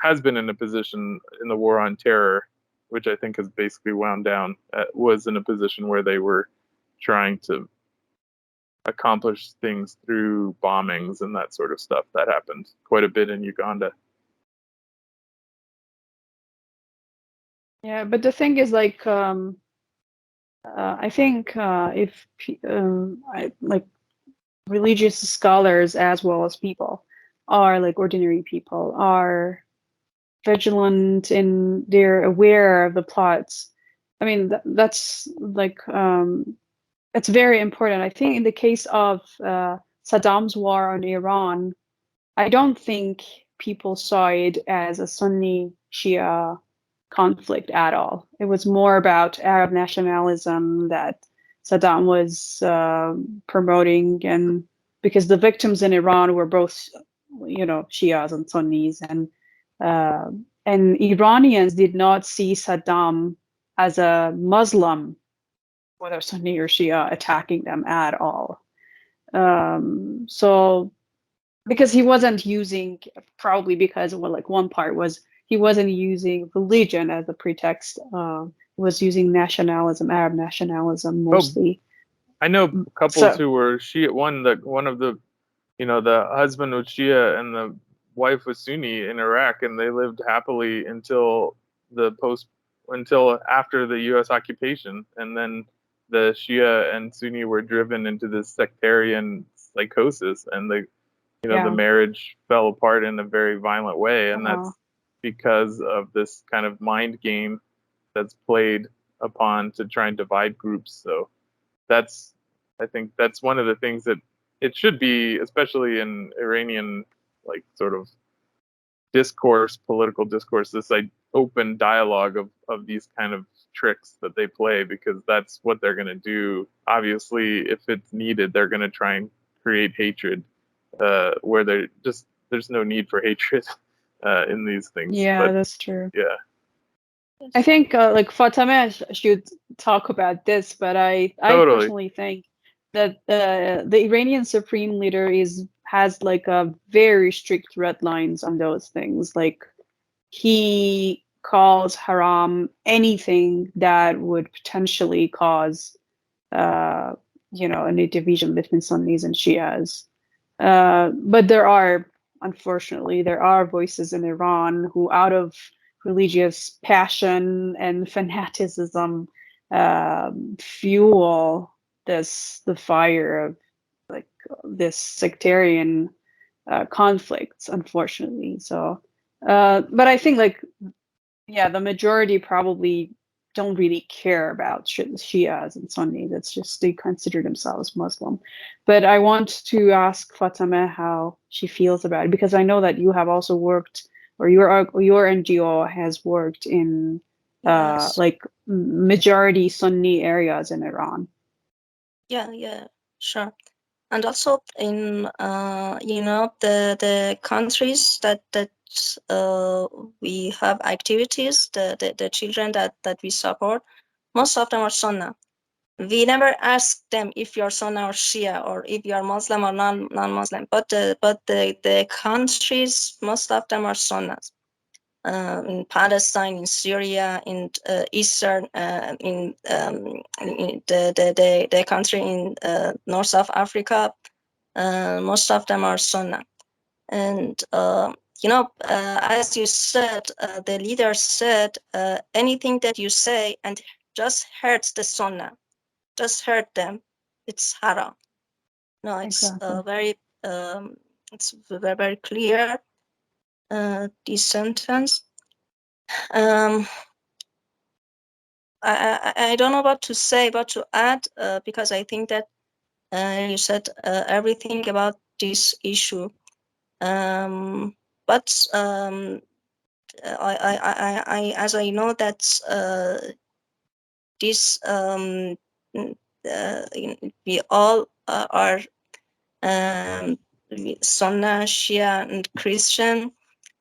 has been in a position in the war on terror, which I think has basically wound down. Was in a position where they were trying to accomplish things through bombings and that sort of stuff. That happened quite a bit in Uganda. yeah, but the thing is like I think if like religious scholars as well as people are like ordinary people are vigilant and they're aware of the plots. I mean, that's like it's very important. I think in the case of Saddam's war on Iran, I don't think people saw it as a Sunni Shia conflict at all. It was more about Arab nationalism that Saddam was promoting, and because the victims in Iran were both, Shias and Sunnis, uh, and Iranians did not see Saddam as a Muslim, whether Sunni or Shia, attacking them at all. So because he wasn't using, probably because like one part was he wasn't using religion as a pretext. He was using nationalism, Arab nationalism mostly. I know couples So who were Shia. One of the, the husband was Shia and the wife was Sunni in Iraq, and they lived happily until after the U.S. occupation, and then the Shia and Sunni were driven into this sectarian psychosis, and the yeah, marriage fell apart in a very violent way, and uh-huh. that's because of this kind of mind game that's played upon to try and divide groups. So I think that's one of the things that it should be, especially in Iranian, like, sort of political discourse, this like open dialogue of these kind of tricks that they play, because that's what they're going to do. Obviously, if it's needed, they're going to try and create hatred, where there's no need for hatred in these things. Yeah, But that's true. yeah, I think like Fatemeh should talk about this, but I totally. personally think that the Iranian supreme leader has like a very strict red lines on those things. Like he calls haram anything that would potentially cause any division between Sunnis and Shias. But unfortunately, there are voices in Iran who, out of religious passion and fanaticism, fuel the fire of like this sectarian conflicts, unfortunately. So, but I think yeah, the majority probably don't really care about Shias and Sunnis. It's just they consider themselves Muslim. But I want to ask Fatemeh how she feels about it, because I know that you have also worked, or your NGO has worked in Yes. like majority Sunni areas in Iran. Yeah, sure. And also in the countries that we have activities, the children that we support, most of them are Sunnah. We never ask them if you're Sunnah or Shia or if you're Muslim or non-Muslim. But the countries, most of them are Sunnahs. In Palestine, in Syria, in Eastern, in the country in north of Africa, most of them are Sunnah. And as you said, the leader said, anything that you say and just hurts the Sunnah, just hurt them, it's haram. No, it's Exactly. it's very, very clear, this sentence. Um, I don't know what to say, what to add, because I think that you said everything about this issue. But as I know that this we all are Sunnah, Shia, and Christian,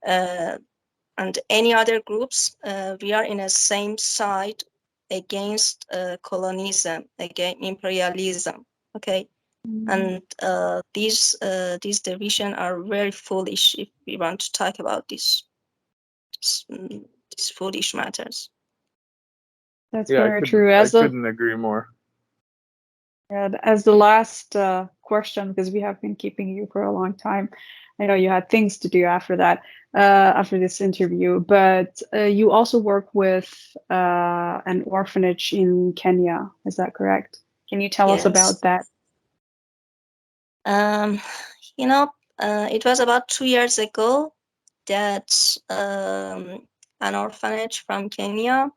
and any other groups. We are in a same side against colonialism, against imperialism. Okay, and these divisions are very foolish if we want to talk about these foolish matters. That's Yeah, very true. I couldn't agree more. As the last question, because we have been keeping you for a long time, I know you had things to do after that, after this interview, but you also work with an orphanage in Kenya. Is that correct? Can you tell us Yes. about that? It was about 2 years ago that an orphanage from Kenya,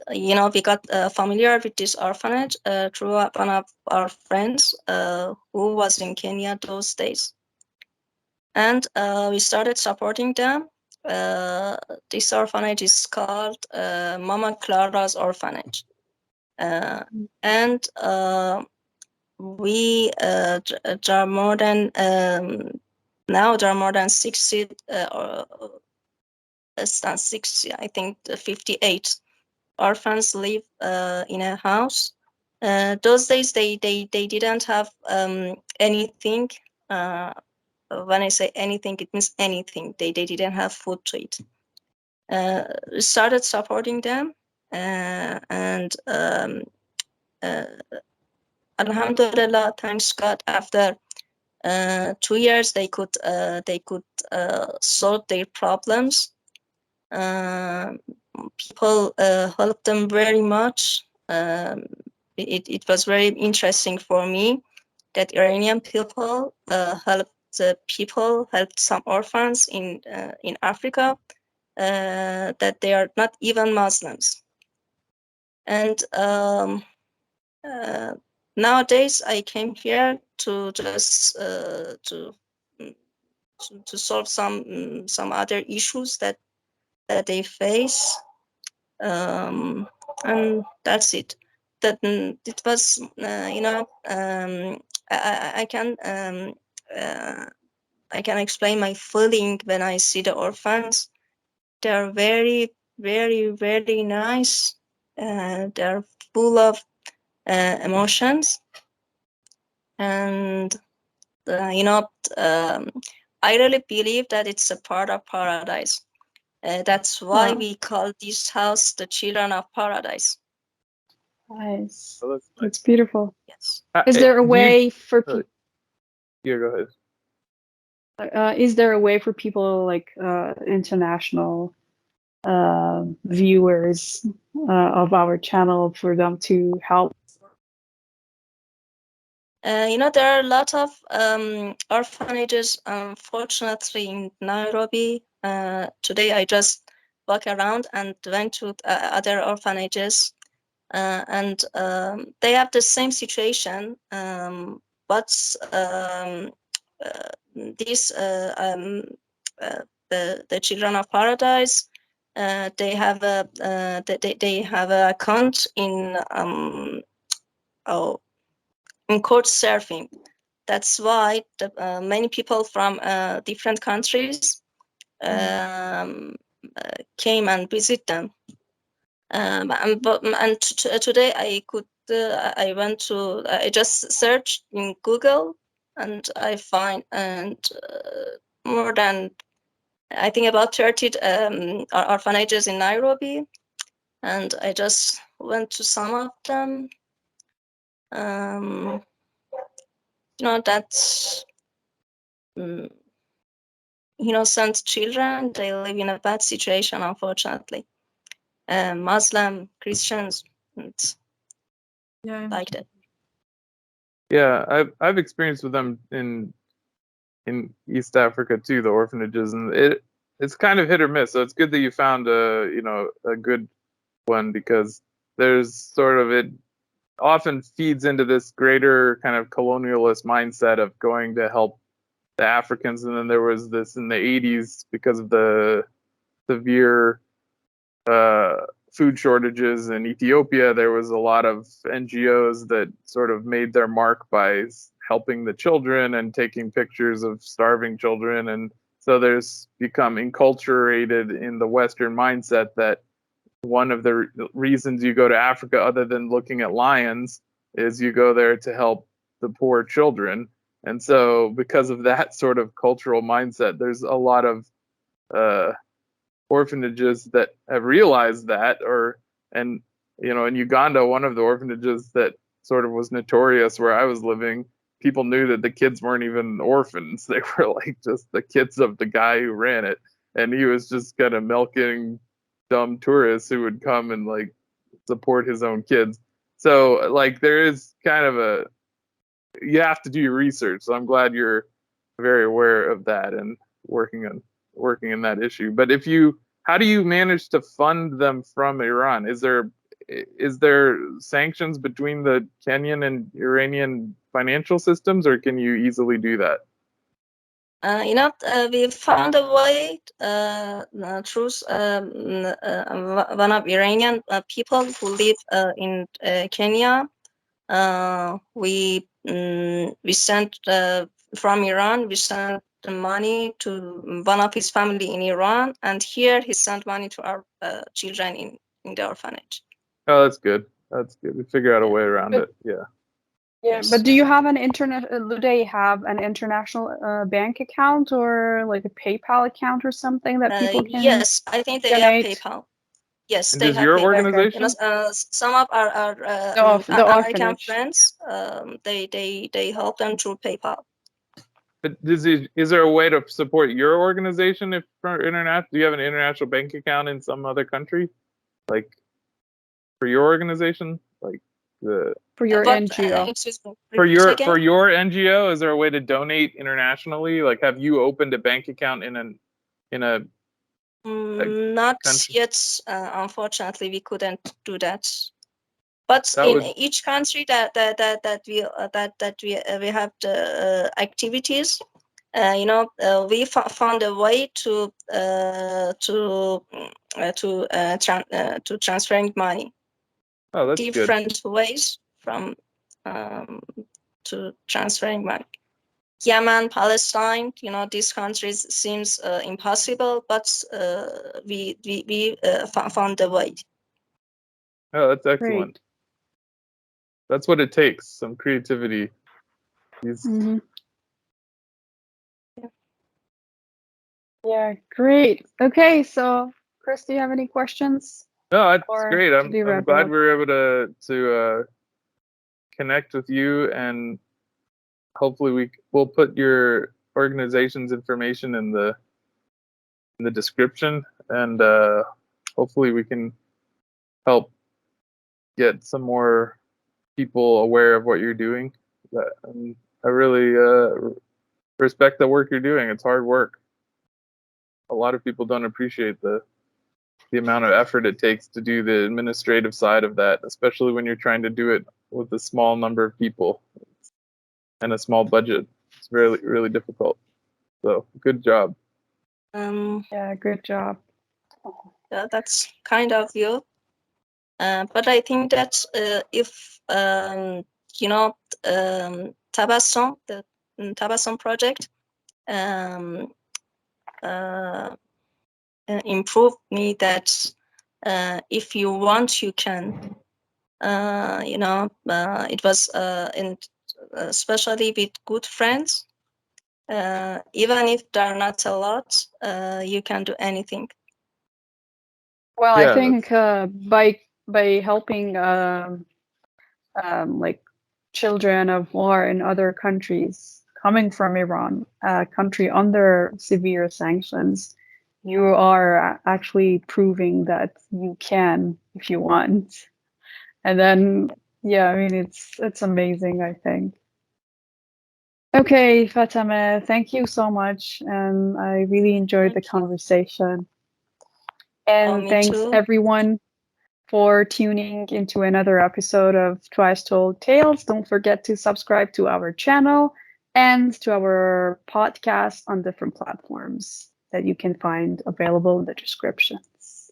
we got familiar with this orphanage through one of our friends who was in Kenya those days. And we started supporting them. This orphanage is called Mama Clara's Orphanage. And we there are more than now there are more than 60 or less than 60, I think 58 orphans live in a house. Those days they didn't have anything. When I say anything, it means anything. They didn't have food to eat. We started supporting them, and Alhamdulillah, thanks God, after 2 years they could solve their problems. People helped them very much. It was very interesting for me that Iranian people helped some orphans in Africa that they are not even Muslims. And nowadays I came here to just to solve some other issues that they face, and that's it. That it was I can explain my feeling when I see the orphans. They're very, very, very nice. They're full of emotions. And I really believe that it's a part of paradise. That's why we call this house the Children of Paradise. Nice. Oh, that's nice. That's beautiful. Yes. Is there a way for people? Yeah, go ahead. Is there a way for people like international viewers of our channel for them to help? There are a lot of orphanages, unfortunately, in Nairobi. Today, I just walk around and went to other orphanages, and they have the same situation. But these the Children of Paradise, they have a they have an account in in court surfing. That's why many people from different countries came and visit them. Today I went to, I just searched in Google and I find more than, I think about 30 orphanages in Nairobi, and I just went to some of them. That's innocent children. They live in a bad situation, unfortunately. Muslim, Christians, like that. Yeah, I've experienced with them in East Africa too, the orphanages, and it's kind of hit or miss. So it's good that you found a good one, because there's sort of, it often feeds into this greater kind of colonialist mindset of going to help the Africans. And then there was this in the 80s, because of the severe food shortages in Ethiopia, there was a lot of NGOs that sort of made their mark by helping the children and taking pictures of starving children. And so there's become enculturated in the Western mindset that one of the reasons you go to Africa, other than looking at lions, is you go there to help the poor children. And so because of that sort of cultural mindset, there's a lot of orphanages that have realized that, and in Uganda, one of the orphanages that sort of was notorious where I was living, people knew that the kids weren't even orphans. They were like just the kids of the guy who ran it, and he was just kind of milking dumb tourists who would come and like support his own kids. So like there is kind of you have to do your research. So I'm glad you're very aware of that and working in that issue. But how do you manage to fund them from Iran? Is there sanctions between the Kenyan and Iranian financial systems, or can you easily do that? We found a way through one of Iranian people who live in Kenya. We sent from Iran. We sent the money to one of his family in Iran, and here he sent money to our children in the orphanage. Oh, that's good. That's good. We figure out a way around it. Yeah. Yeah, but do you have an do they have an international bank account or like a PayPal account or something that people can? Yes, I think they donate? have PayPal. Yes, And they does have your PayPal. organization? Some of our the American orphanage. friends, they help them through PayPal. But is there a way to support your organization if for international? Do you have an international bank account in some other country, like for your organization, like the For your NGO. Excuse me, for repeat your again? NGO? Is there a way to donate internationally? Like, have you opened a bank account in a Not country? yet. Unfortunately, we couldn't do that. But That in would each country that we have the activities, we found a way to transferring money. Oh, that's Different good. ways from to transferring money. Yemen, Palestine, these countries seems impossible, but we found a way. Oh, that's Great. excellent. That's what it takes. Some creativity. Mhm. Yeah, great. Okay, so Chris, do you have any questions? No, that's Or great. should we I'm wrap it glad up? we were able to connect with you, and hopefully we'll put your organization's information in the description, and hopefully we can help get some more people aware of what you're doing. I really respect the work you're doing. It's hard work. A lot of people don't appreciate the amount of effort it takes to do the administrative side of that, especially when you're trying to do it with a small number of people and a small budget. It's really, really difficult. So good job. Yeah, good job. Yeah, that's kind of you. But I think that if Tabassum, the Tabassum project, improved me that if you want, you can. It was especially with good friends. Even if there are not a lot, you can do anything. Well, I Yeah, think by helping like children of war in other countries coming from Iran, a country under severe sanctions, you are actually proving that you can if you want. And then, yeah, I mean, it's amazing, I think. Okay, Fatemeh, thank you so much, and I really enjoyed the Thank you. conversation. Oh, And me thanks too. everyone for tuning into another episode of Twice Told Tales. Don't forget to subscribe to our channel and to our podcast on different platforms that you can find available in the descriptions.